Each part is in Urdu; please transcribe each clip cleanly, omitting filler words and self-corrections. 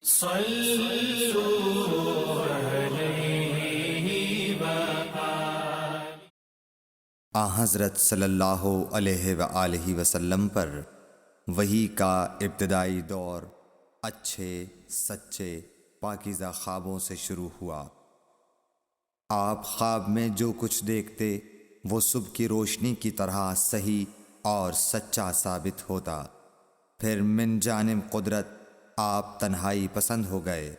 صلوا علیہ وآلہ۔ حضرت صلی اللہ علیہ وآلہ وسلم پر وحی کا ابتدائی دور اچھے سچے پاکیزہ خوابوں سے شروع ہوا۔ آپ خواب میں جو کچھ دیکھتے وہ صبح کی روشنی کی طرح صحیح اور سچا ثابت ہوتا۔ پھر من جانب قدرت آپ تنہائی پسند ہو گئے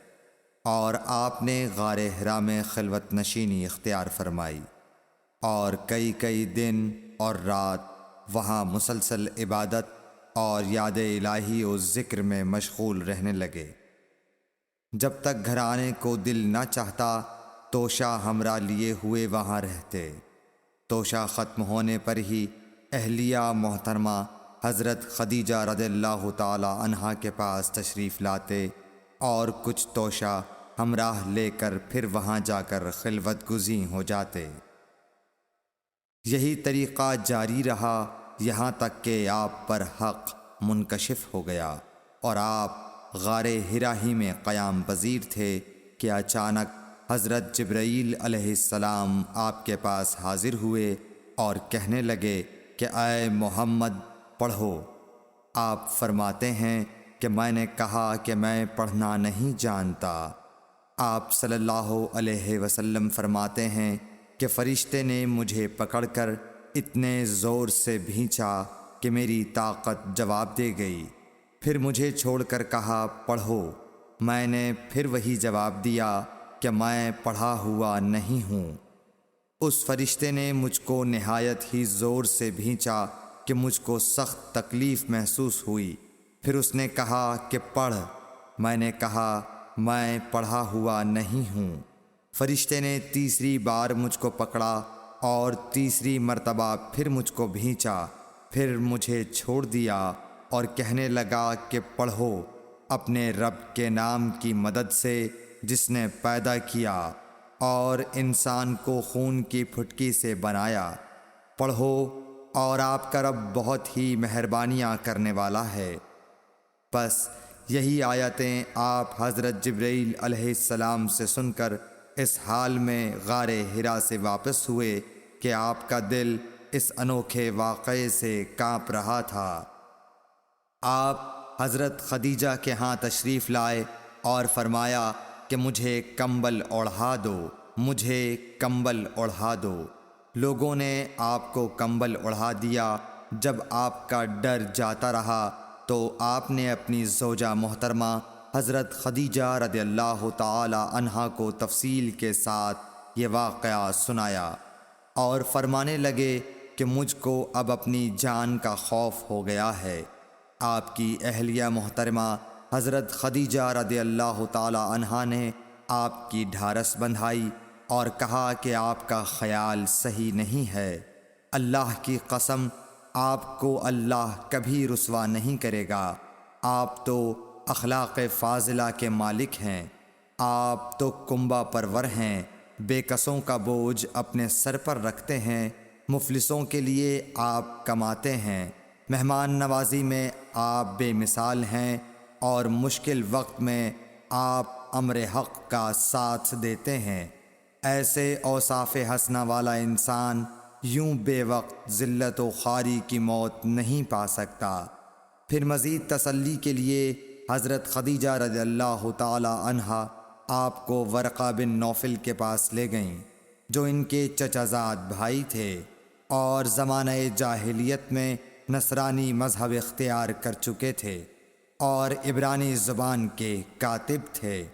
اور آپ نے غار حرا میں خلوت نشینی اختیار فرمائی اور کئی دن اور رات وہاں مسلسل عبادت اور یاد الہی و ذکر میں مشغول رہنے لگے۔ جب تک گھر آنے کو دل نہ چاہتا توشہ ہمراہ لیے ہوئے وہاں رہتے۔ توشہ ختم ہونے پر ہی اہلیہ محترمہ حضرت خدیجہ رضی اللہ تعالی عنہا کے پاس تشریف لاتے اور کچھ توشہ ہمراہ لے کر پھر وہاں جا کر خلوت گزین ہو جاتے۔ یہی طریقہ جاری رہا یہاں تک کہ آپ پر حق منکشف ہو گیا اور آپ غار حرا ہی میں قیام پذیر تھے کہ اچانک حضرت جبرائیل علیہ السلام آپ کے پاس حاضر ہوئے اور کہنے لگے کہ اے محمد پڑھو۔ آپ فرماتے ہیں کہ میں نے کہا کہ میں پڑھنا نہیں جانتا۔ آپ صلی اللہ علیہ وسلم فرماتے ہیں کہ فرشتے نے مجھے پکڑ کر اتنے زور سے بھینچا کہ میری طاقت جواب دے گئی۔ پھر مجھے چھوڑ کر کہا پڑھو۔ میں نے پھر وہی جواب دیا کہ میں پڑھا ہوا نہیں ہوں۔ اس فرشتے نے مجھ کو نہایت ہی زور سے بھینچا کہ مجھ کو سخت تکلیف محسوس ہوئی۔ پھر اس نے کہا کہ پڑھ۔ میں نے کہا میں پڑھا ہوا نہیں ہوں۔ فرشتے نے تیسری بار مجھ کو پکڑا اور تیسری مرتبہ پھر مجھ کو بھینچا، پھر مجھے چھوڑ دیا اور کہنے لگا کہ پڑھو اپنے رب کے نام کی مدد سے جس نے پیدا کیا اور انسان کو خون کی پھٹکی سے بنایا۔ پڑھو اور آپ کا رب بہت ہی مہربانیاں کرنے والا ہے۔ بس یہی آیتیں آپ حضرت جبرائیل علیہ السلام سے سن کر اس حال میں غار حرا سے واپس ہوئے کہ آپ کا دل اس انوکھے واقعے سے کانپ رہا تھا۔ آپ حضرت خدیجہ کے ہاں تشریف لائے اور فرمایا کہ مجھے کمبل اوڑھا دو، مجھے کمبل اوڑھا دو۔ لوگوں نے آپ کو کمبل اوڑھا دیا۔ جب آپ کا ڈر جاتا رہا تو آپ نے اپنی زوجہ محترمہ حضرت خدیجہ رضی اللہ تعالی عنہا کو تفصیل کے ساتھ یہ واقعہ سنایا اور فرمانے لگے کہ مجھ کو اب اپنی جان کا خوف ہو گیا ہے۔ آپ کی اہلیہ محترمہ حضرت خدیجہ رضی اللہ تعالی عنہا نے آپ کی ڈھارس بندھائی اور کہا کہ آپ کا خیال صحیح نہیں ہے۔ اللہ کی قسم آپ کو اللہ کبھی رسوا نہیں کرے گا۔ آپ تو اخلاق فاضلہ کے مالک ہیں، آپ تو کنبہ پرور ہیں، بے کسوں کا بوجھ اپنے سر پر رکھتے ہیں، مفلسوں کے لیے آپ کماتے ہیں، مہمان نوازی میں آپ بے مثال ہیں اور مشکل وقت میں آپ امر حق کا ساتھ دیتے ہیں۔ ایسے اوصاف حسنہ والا انسان یوں بے وقت ذلت و خواری کی موت نہیں پا سکتا۔ پھر مزید تسلی کے لیے حضرت خدیجہ رضی اللہ تعالی عنہا آپ کو ورقہ بن نوفل کے پاس لے گئیں جو ان کے چچا زاد بھائی تھے اور زمانہ جاہلیت میں نصرانی مذہب اختیار کر چکے تھے اور عبرانی زبان کے کاتب تھے۔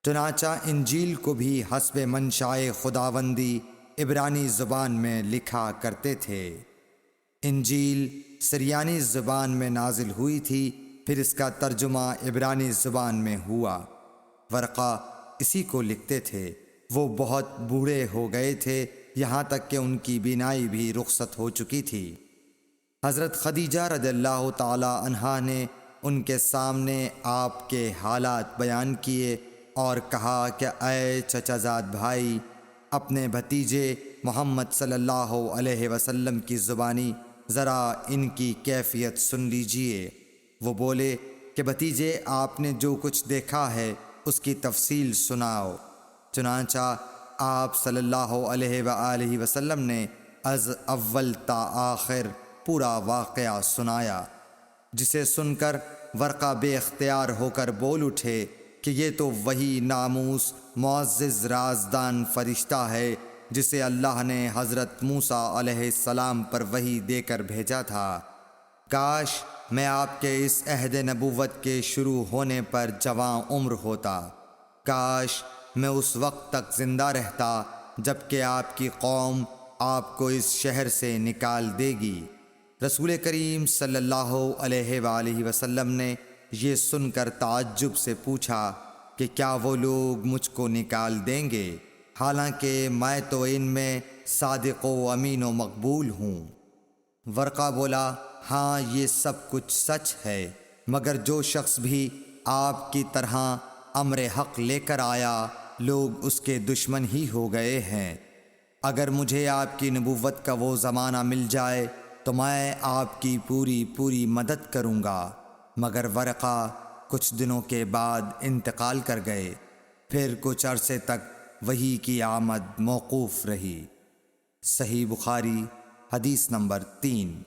چنانچہ انجیل کو بھی حسب منشائے خداوندی عبرانی زبان میں لکھا کرتے تھے۔ انجیل سریانی زبان میں نازل ہوئی تھی، پھر اس کا ترجمہ عبرانی زبان میں ہوا۔ ورقہ اسی کو لکھتے تھے۔ وہ بہت بوڑھے ہو گئے تھے، یہاں تک کہ ان کی بینائی بھی رخصت ہو چکی تھی۔ حضرت خدیجہ رضی اللہ تعالی عنہا نے ان کے سامنے آپ کے حالات بیان کیے اور کہا کہ اے چچا زاد بھائی، اپنے بھتیجے محمد صلی اللہ علیہ وسلم کی زبانی ذرا ان کی کیفیت سن لیجئے۔ وہ بولے کہ بھتیجے آپ نے جو کچھ دیکھا ہے اس کی تفصیل سناؤ۔ چنانچہ آپ صلی اللہ علیہ وآلہ وسلم نے از اول تا آخر پورا واقعہ سنایا، جسے سن کر ورقہ بے اختیار ہو کر بول اٹھے کہ یہ تو وہی ناموس معزز رازدان فرشتہ ہے جسے اللہ نے حضرت موسیٰ علیہ السلام پر وحی دے کر بھیجا تھا۔ کاش میں آپ کے اس عہد نبوت کے شروع ہونے پر جواں عمر ہوتا، کاش میں اس وقت تک زندہ رہتا جب کہ آپ کی قوم آپ کو اس شہر سے نکال دے گی۔ رسول کریم صلی اللہ علیہ وآلہ وسلم نے یہ سن کر تعجب سے پوچھا کہ کیا وہ لوگ مجھ کو نکال دیں گے، حالانکہ میں تو ان میں صادق و امین و مقبول ہوں؟ ورقہ بولا، ہاں یہ سب کچھ سچ ہے، مگر جو شخص بھی آپ کی طرح امر حق لے کر آیا لوگ اس کے دشمن ہی ہو گئے ہیں۔ اگر مجھے آپ کی نبوت کا وہ زمانہ مل جائے تو میں آپ کی پوری مدد کروں گا، مگر ورقہ کچھ دنوں کے بعد انتقال کر گئے، پھر کچھ عرصے تک وحی کی آمد موقوف رہی۔ صحیح بخاری حدیث نمبر 3۔